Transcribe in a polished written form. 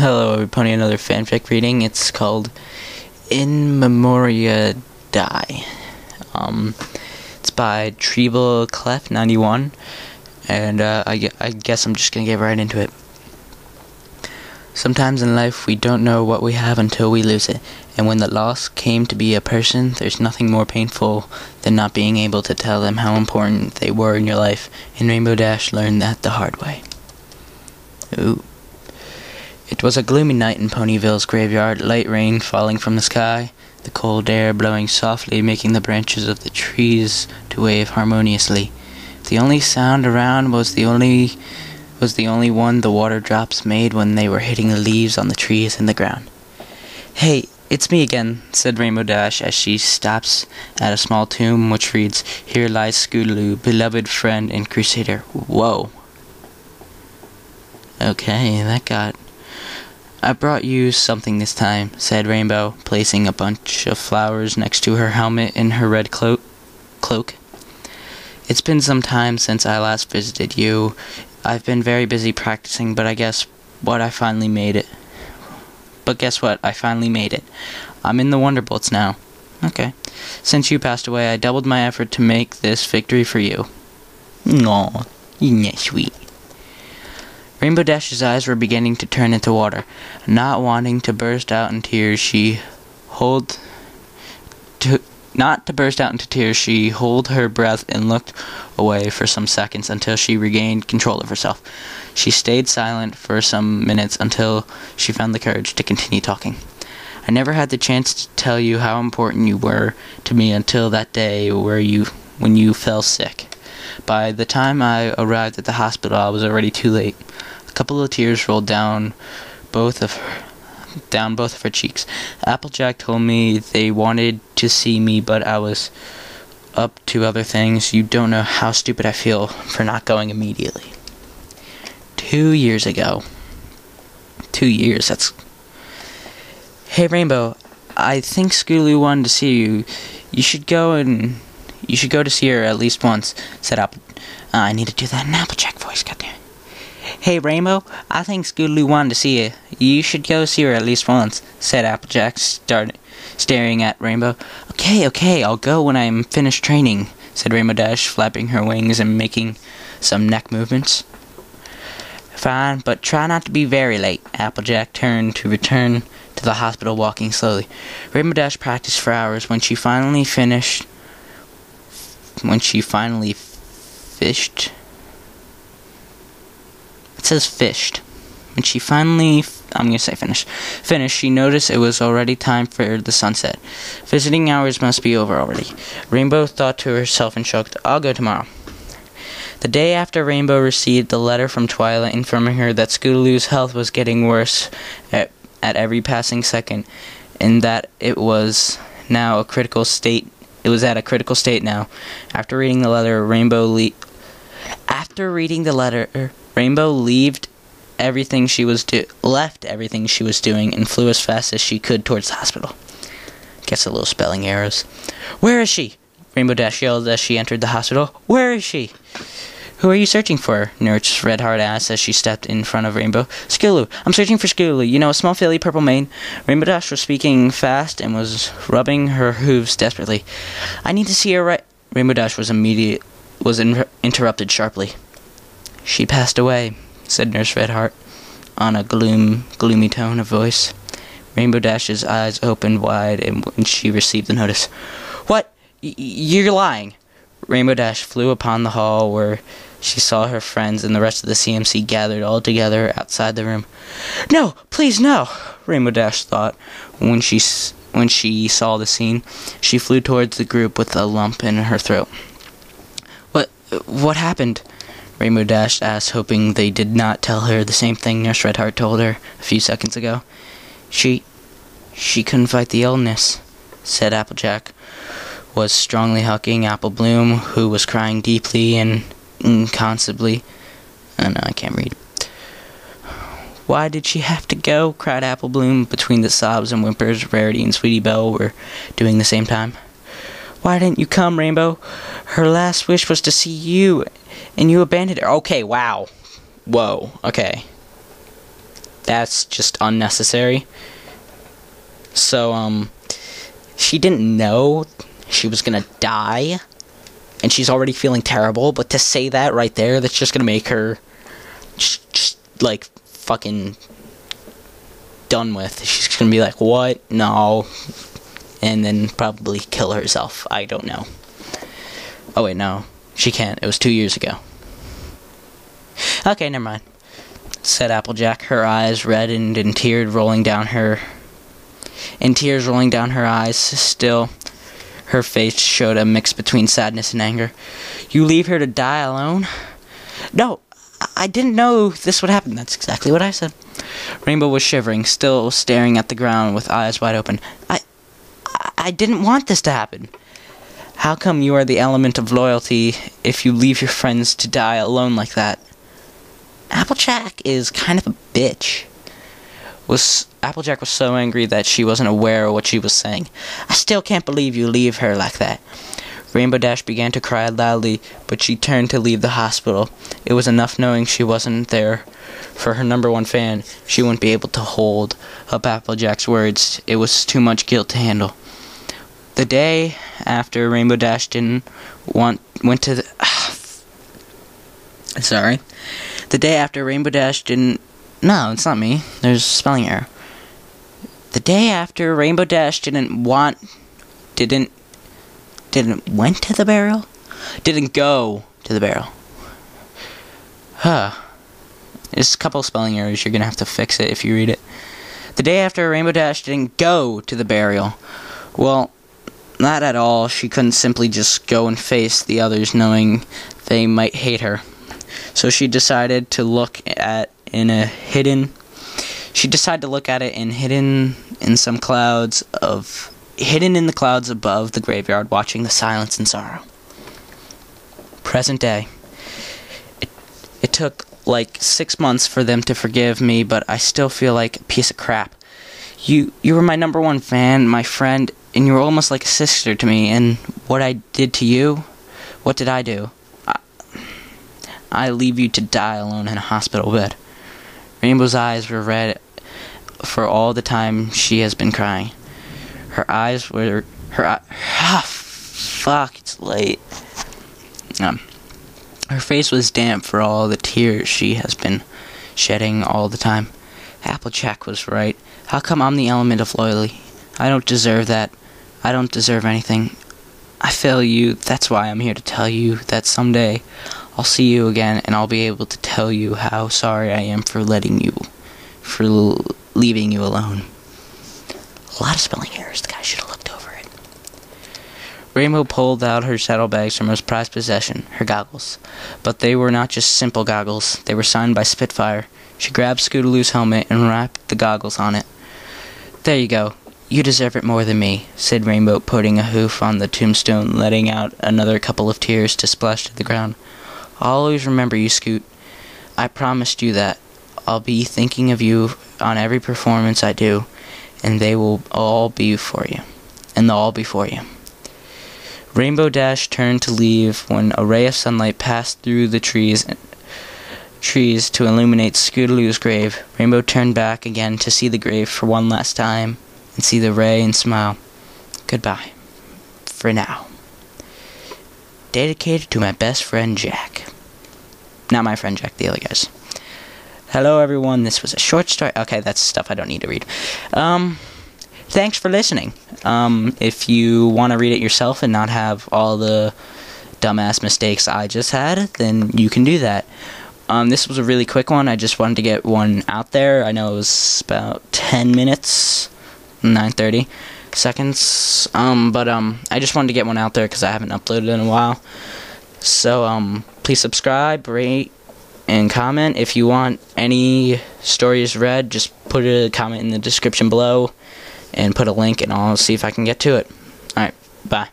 Hello everybody, another fanfic reading. It's called In Memoria Die. It's by Treble Clef 91, and I guess I'm just gonna get right into it. Sometimes in life we don't know what we have until we lose it, and when the loss came to be a person, there's nothing more painful than not being able to tell them how important they were in your life, and Rainbow Dash learned that the hard way. Ooh. It was a gloomy night in Ponyville's graveyard, light rain falling from the sky, the cold air blowing softly, making the branches of the trees to wave harmoniously. The only sound around was the only one the water drops made when they were hitting the leaves on the trees and the ground. "Hey, it's me again," said Rainbow Dash as she stops at a small tomb which reads, "Here lies Scootaloo, beloved friend and crusader." Whoa. Okay, that got... "I brought you something this time," said Rainbow, placing a bunch of flowers next to her helmet and her red cloak. "It's been some time since I last visited you. I've been very busy practicing, but guess what? I finally made it. I'm in the Wonderbolts now." "Okay. Since you passed away, I doubled my effort to make this victory for you." "Aw, isn't that sweet?" Rainbow Dash's eyes were beginning to turn into water. Not wanting to burst out in tears, she held her breath and looked away for some seconds until she regained control of herself. She stayed silent for some minutes until she found the courage to continue talking. "I never had the chance to tell you how important you were to me until that day when you fell sick. By the time I arrived at the hospital, I was already too late." A couple of tears rolled down both of her cheeks. "Applejack told me they wanted to see me, but I was up to other things. You don't know how stupid I feel for not going immediately." 2 years ago. 2 years, that's... "Hey Rainbow, I think Scootaloo wanted to see you. You should go to see her at least once," said Apple. I need to do that in Applejack voice, goddamn. "Hey Rainbow, I think Scootaloo wanted to see you. You should go see her at least once," said Applejack, staring at Rainbow. Okay, I'll go when I'm finished training," said Rainbow Dash, flapping her wings and making some neck movements. "Fine, but try not to be very late." Applejack turned to return to the hospital, walking slowly. Rainbow Dash practiced for hours. When she finally fished... It says fished. When she finally, I'm going to say finished, she noticed it was already time for the sunset. Visiting hours must be over already. Rainbow thought to herself and choked, "I'll go tomorrow." The day after, Rainbow received a letter from Twilight informing her that Scootaloo's health was getting worse at every passing second, and that it was now a critical state. It was at a critical state now. After reading the letter, Rainbow left everything she was doing and flew as fast as she could towards the hospital. Guess a little spelling errors. "Where is she?" Rainbow Dash yelled as she entered the hospital. "Where is she?" "Who are you searching for?" Nurse Redheart asked as she stepped in front of Rainbow. "Scootaloo. I'm searching for Scootaloo. You know, a small filly, purple mane." Rainbow Dash was speaking fast and was rubbing her hooves desperately. "I need to see her right..." Rainbow Dash was interrupted sharply. "She passed away," said Nurse Redheart on a gloomy tone of voice. Rainbow Dash's eyes opened wide when she received the notice. "What? You're lying!" Rainbow Dash flew upon the hall where she saw her friends and the rest of the CMC gathered all together outside the room. "No, please no!" Rainbow Dash thought when she saw the scene. She flew towards the group with a lump in her throat. What happened?" Rainbow Dash asked, hoping they did not tell her the same thing Nurse Redheart told her a few seconds ago. She couldn't fight the illness," said Applejack, was strongly hugging Apple Bloom, who was crying deeply and inconsolably. Oh no, I can't read. "Why did she have to go?" cried Apple Bloom. Between the sobs and whimpers, Rarity and Sweetie Belle were doing the same time. "Why didn't you come, Rainbow? Her last wish was to see you, and you abandoned her." Okay, wow. Whoa, okay. That's just unnecessary. So, she didn't know she was gonna die, and she's already feeling terrible, but to say that right there, that's just gonna make her just like, fucking done with. She's gonna be like, what? No. And then probably kill herself. I don't know. Oh, wait, no. She can't. It was 2 years ago. Okay, never mind, said Applejack, her eyes reddened and tears rolling down her eyes. Still, her face showed a mix between sadness and anger. You leave her to die alone? No, I didn't know this would happen. That's exactly what I said. Rainbow was shivering, still staring at the ground with eyes wide open. I didn't want this to happen. How come you are the element of loyalty if you leave your friends to die alone like that? Applejack is kind of a bitch. Applejack was so angry that she wasn't aware of what she was saying. I still can't believe you leave her like that. Rainbow Dash began to cry loudly, but she turned to leave the hospital. It was enough knowing she wasn't there for her #1 fan. She wouldn't be able to hold up Applejack's words. It was too much guilt to handle. The day after Rainbow Dash The day after Rainbow Dash didn't... No, it's not me. There's a spelling error. The day after Rainbow Dash didn't go to the burial. There's a couple of spelling errors. You're gonna have to fix it if you read it. The day after Rainbow Dash didn't go to the burial. Well, not at all. She couldn't simply just go and face the others knowing they might hate her. So she decided to look at it in hidden in the clouds above the graveyard, watching the silence and sorrow. Present day. It took like 6 months for them to forgive me, but I still feel like a piece of crap. You were my #1 fan, my friend, and you were almost like a sister to me, and what I did to you, what did I do? I leave you to die alone in a hospital bed. Rainbow's eyes were red for all the time she has been crying. It's late. Her face was damp for all the tears she has been shedding all the time. Applejack was right. How come I'm the element of loyalty? I don't deserve that. I don't deserve anything. I fail you. That's why I'm here to tell you that someday I'll see you again, and I'll be able to tell you how sorry I am for leaving you alone. A lot of spelling errors. The guy should have looked over it. Rainbow pulled out her saddlebags from her prized possession, her goggles. But they were not just simple goggles. They were signed by Spitfire. She grabbed Scootaloo's helmet and wrapped the goggles on it. There you go. You deserve it more than me, said Rainbow, putting a hoof on the tombstone, letting out another couple of tears to splash to the ground. I'll always remember you, Scoot. I promised you that. I'll be thinking of you on every performance I do, and they'll all be for you. Rainbow Dash turned to leave when a ray of sunlight passed through the trees to illuminate Scootaloo's grave. Rainbow turned back again to see the grave for one last time and see the ray and smile. Goodbye. For now. Dedicated to my best friend Jack. Not my friend Jack, the other guys. Hello everyone, this was a short story. Okay, that's stuff I don't need to read. Thanks for listening. If you want to read it yourself and not have all the dumbass mistakes I just had, then you can do that. This was a really quick one. I just wanted to get one out there. I know it was about 10 minutes, 9:30 seconds. But I just wanted to get one out there because I haven't uploaded in a while. So, please subscribe, rate, and comment. If you want any stories read, just put a comment in the description below and put a link, and I'll see if I can get to it. Alright, bye.